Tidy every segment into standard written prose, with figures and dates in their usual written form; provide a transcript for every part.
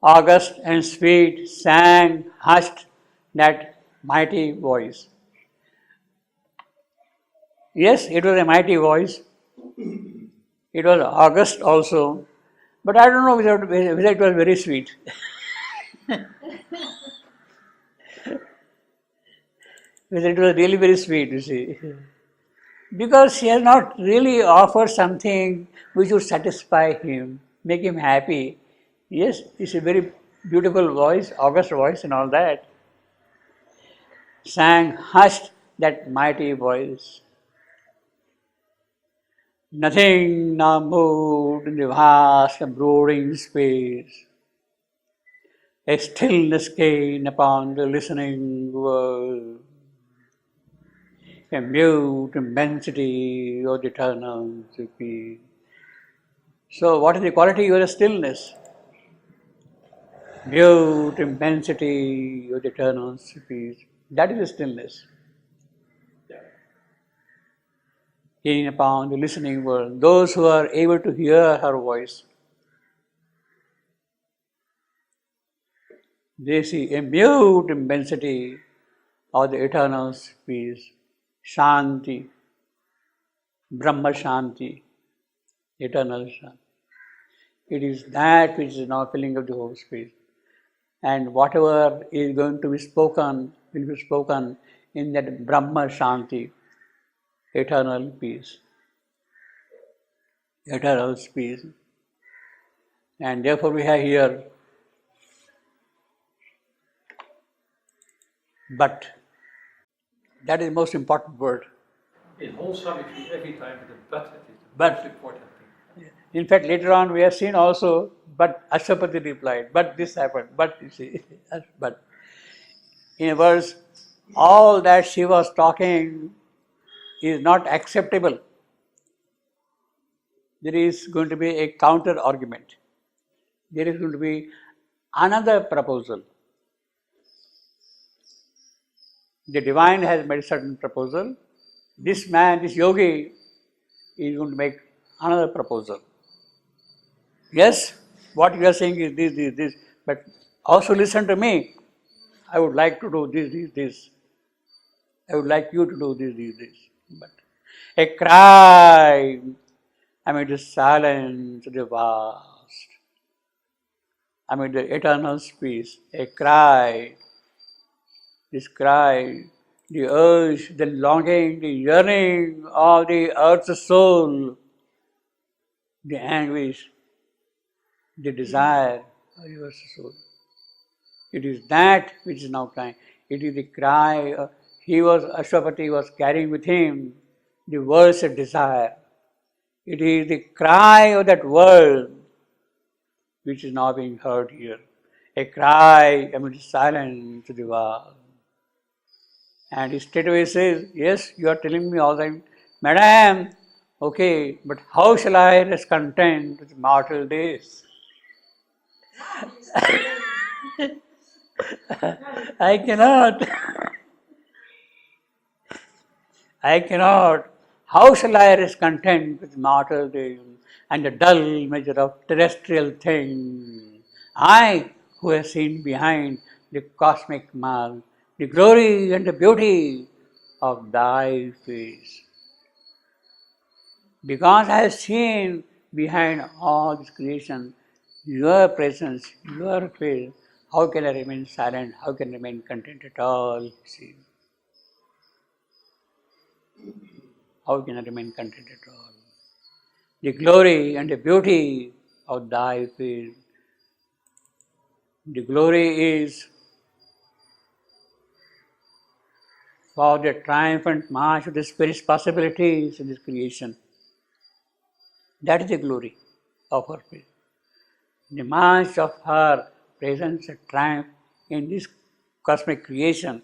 august and sweet, sang, hushed that mighty voice. Yes, it was a mighty voice. It was august also, but I don't know whether it was very sweet. Whether it was really very sweet, you see. Because she has not really offered something which would satisfy him, make him happy. Yes, it's a very beautiful voice, august voice and all that. Sang, hushed that mighty voice. Nothing now moved in the vast and brooding space. A stillness came upon the listening world. A mute immensity of the eternal peace. So, what is the quality of the stillness? Mute immensity of the eternal peace. That is the stillness. In upon the listening world, those who are able to hear her voice, they see a mute immensity of the eternal peace, Shanti, Brahma Shanti, eternal Shanti. It is that which is now filling up the whole space. And whatever is going to be spoken will be spoken in that Brahma Shanti, eternal peace. Eternal peace. And therefore we have here, but. That is the most important word. In whole Savitri, every time with a but, it is the But. most important thing. In fact, later on we have seen also, but Ashwapati replied, but this happened, but you see, but. In other words, all that she was talking is not acceptable. There is going to be a counter argument. There is going to be another proposal. The divine has made a certain proposal. This man, this yogi, is going to make another proposal. Yes, what you are saying is this, but also listen to me. I would like to do this. I would like you to do this. But a cry amid the silence of the vast, amid the eternal peace, a cry. This cry, the urge, the longing, the yearning of the earth's soul, the anguish, the desire of your soul. It is that which is now crying. It is the cry. Ashwapati was carrying with him the world's desire. It is the cry of that world which is now being heard here. A cry amid the silence of the world. And he straightway says, yes, you are telling me all the time, Madam, okay, but how shall I rest content with mortal days? I cannot. I cannot. How shall I rest content with mortal days and the dull measure of terrestrial things? I, who have seen behind the cosmic mark, the glory and the beauty of thy face. Because I have seen behind all this creation your presence, your face, how can I remain silent? How can I remain content at all? See? How can I remain content at all? The glory and the beauty of thy face. The glory is for the triumphant march of the Spirit's possibilities in this creation. That is the glory of her face. The march of her presence and triumph in this cosmic creation.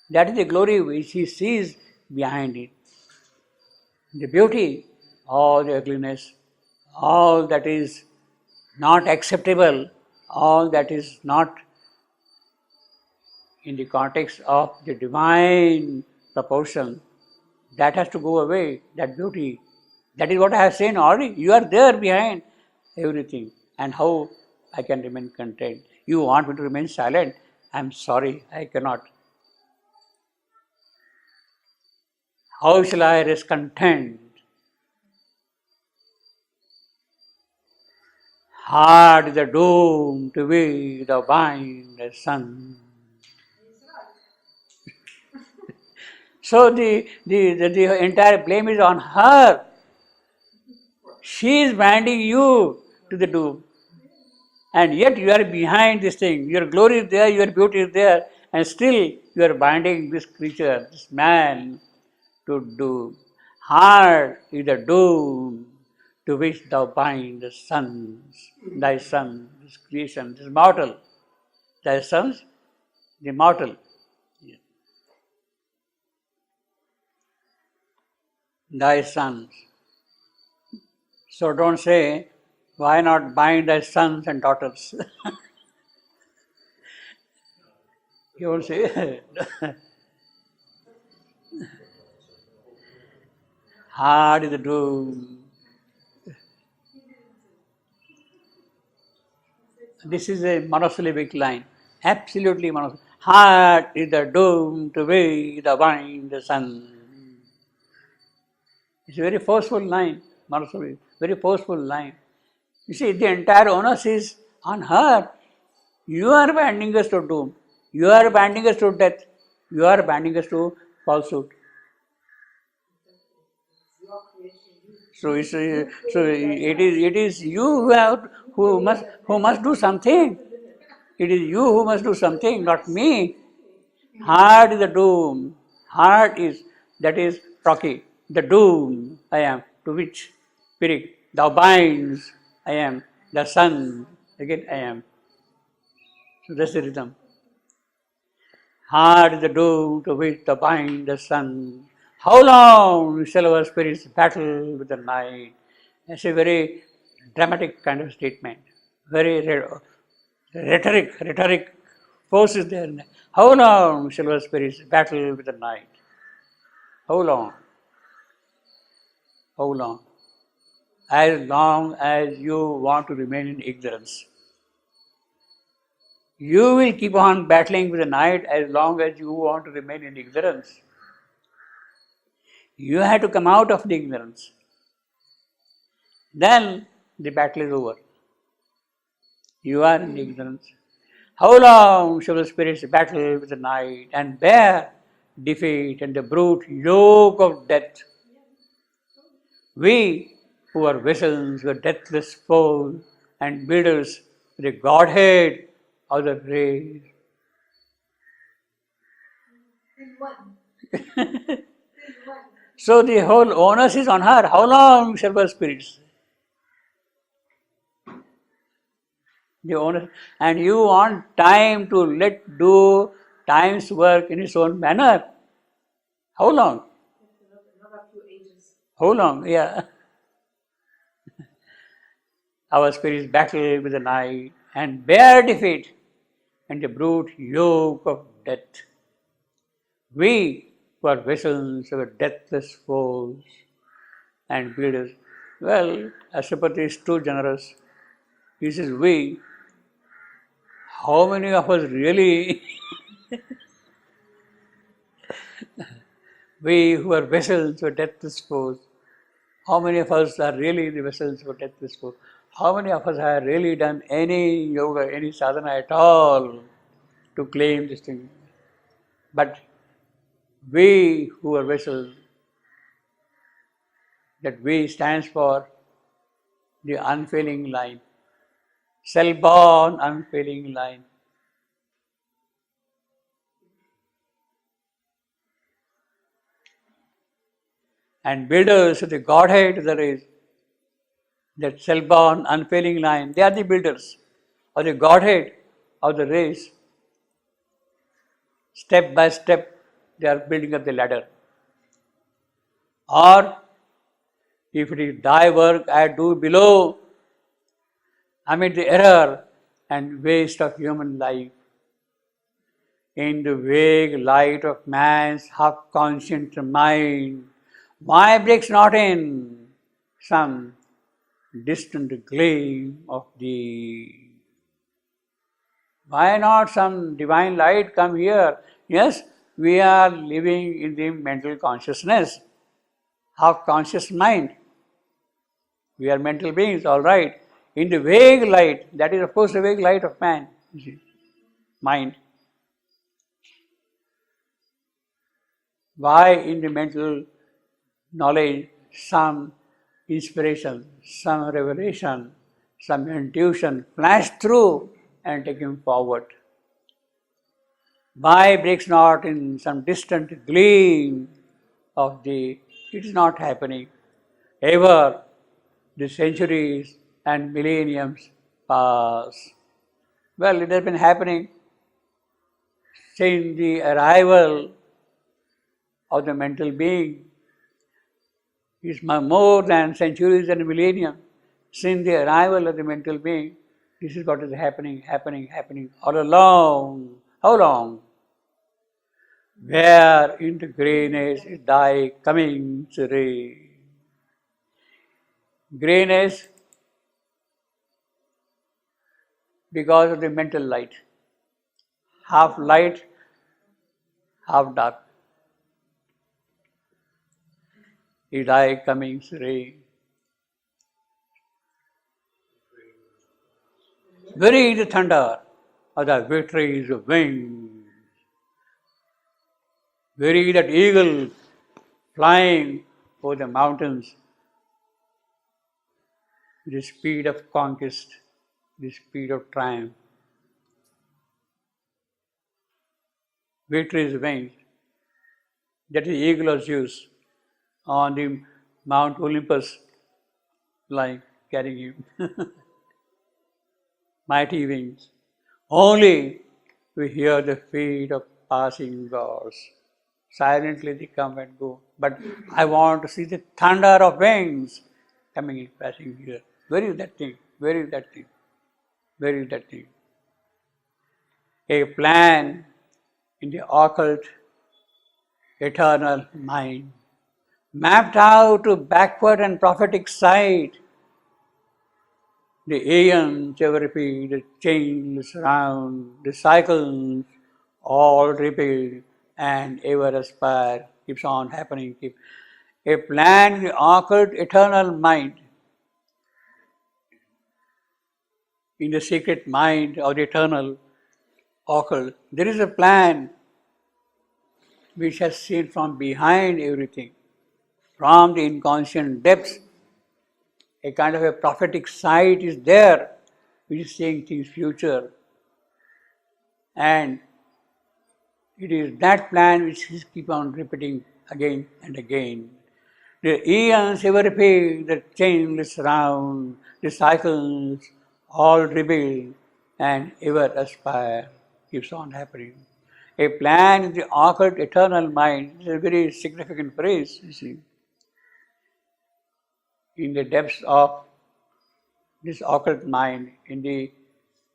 That is the glory which she sees behind it. The beauty, all the ugliness, all that is not acceptable, all that is not in the context of the divine proportion, that has to go away, that beauty. That is what I have seen already. You are there behind everything. And how I can remain content. You want me to remain silent? I am sorry, I cannot. How shall I rest content? Hard is the doom to be the bind the sun. So the entire blame is on her. She is binding you to the doom. And yet you are behind this thing. Your glory is there, your beauty is there, and still you are binding this creature, this man, to doom. Hard is the doom to which thou bind the sons, thy son, this creation, this mortal, thy sons, the mortal. Thy sons. So don't say, why not bind thy sons and daughters? You won't say, hard is the doom. This is a monosyllabic line, absolutely monosyllabic. Hard is the doom to be the bind the sun. It's a very forceful line, monosyllabic, very forceful line. You see, the entire onus is on her. You are binding us to doom. You are binding us to death. You are binding us to falsehood. So it is you who must do something. It is you who must do something, not me. Hard is the doom. Hard is, that is rocky. The doom I am, to which spirit thou binds, I am. The sun, again I am. So that's the rhythm. Hard is the doom to which thou bind the sun. How long shall our spirits battle with the night? That's a very dramatic kind of statement. Very rhetoric force is there. How long shall our spirits battle with the night? How long? How long? As long as you want to remain in ignorance. You will keep on battling with the night as long as you want to remain in ignorance. You have to come out of the ignorance. Then the battle is over. You are in ignorance. How long shall the spirits battle with the night and bear defeat and the brute yoke of death? We who are vessels were deathless foes and builders with the Godhead of the race. So the whole onus is on her. How long shall our spirits? The onus, and you want time to let do time's work in its own manner. How long? Another few ages. How long? Yeah. Our spirits battle with the night and bear defeat and the brute yoke of death. We who are vessels of deathless foes and builders. Well, Ashapati is too generous. He says, we. How many of us really, we who are vessels of deathless foes, how many of us are really the vessels of deathless foes? How many of us have really done any yoga, any sadhana at all to claim this thing? But we who are vessels, that we stands for the unfailing line, self-born unfailing line. And builders of the Godhead of the race, that self-born unfailing line, they are the builders of the Godhead of the race. Step by step, they are building up the ladder. Or, if it is thy work I do below, amid the error and waste of human life, in the vague light of man's half-conscient mind, why breaks not in some distant gleam of thee? Why not some divine light come here? Yes, we are living in the mental consciousness. How conscious mind? We are mental beings, all right. In the vague light, that is of course the vague light of man, you see, mind. Why in the mental knowledge some inspiration, some revelation, some intuition flash through and take him forward? Why breaks not in some distant gleam of the, it is not happening. Ever the centuries and millenniums pass. Well, it has been happening since the arrival of the mental being. It's more than centuries and millennium. Since the arrival of the mental being, this is what is happening all along. How long? Where into grayness is thy coming ray. Grayness because of the mental light. Half light, half dark. Is thy coming ray. Very the thunder of the victory's wings. Very that eagle flying over the mountains. The speed of conquest, the speed of triumph. Victory's wings. That is the eagle of Zeus on the Mount Olympus, like carrying him. Mighty wings. Only we hear the feet of passing gods. Silently they come and go. But I want to see the thunder of wings coming in, passing here. Where is that thing? Where is that thing? Where is that thing? A plan in the occult, eternal mind, mapped out to backward and prophetic sight. The aeons ever repeat, the changeless round, the cycles all repeat and ever aspire, keeps on happening. A plan in the occult, eternal mind, in the secret mind of the eternal occult, there is a plan which has seen from behind everything, from the inconscient depths. A kind of a prophetic sight is there, which is seeing things future. And it is that plan which is keep on repeating again and again. The eons ever repeat, the changeless round, the cycles all rebuild and ever aspire, keeps on happening. A plan in the occult eternal mind is a very significant phrase, you see. In the depths of this occult mind, in the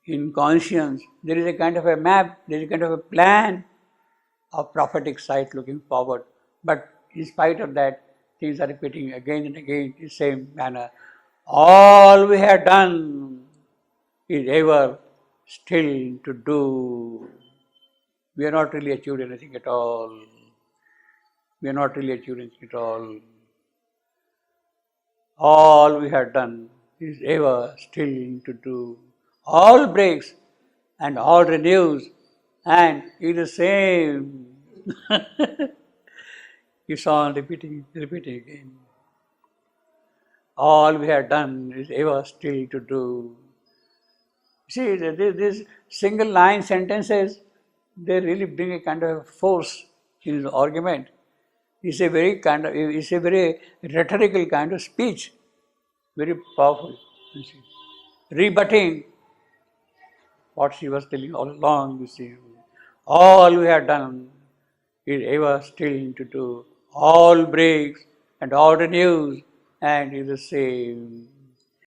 inconscience, there is a kind of a map, there is a kind of a plan of prophetic sight looking forward. But in spite of that, things are repeating again and again in the same manner. All we have done is ever still to do. We are not really achieved anything at all. We are not really achieved anything at all. All we have done is ever still to do. All breaks and all renews and is the same. Keeps on repeating again. All we have done is ever still to do. See, these single line sentences, they really bring a kind of force in his argument. It's a very rhetorical kind of speech, very powerful. You see. Rebutting what she was telling all along, you see. All we have done is ever still to do. All breaks and all renews and is the same.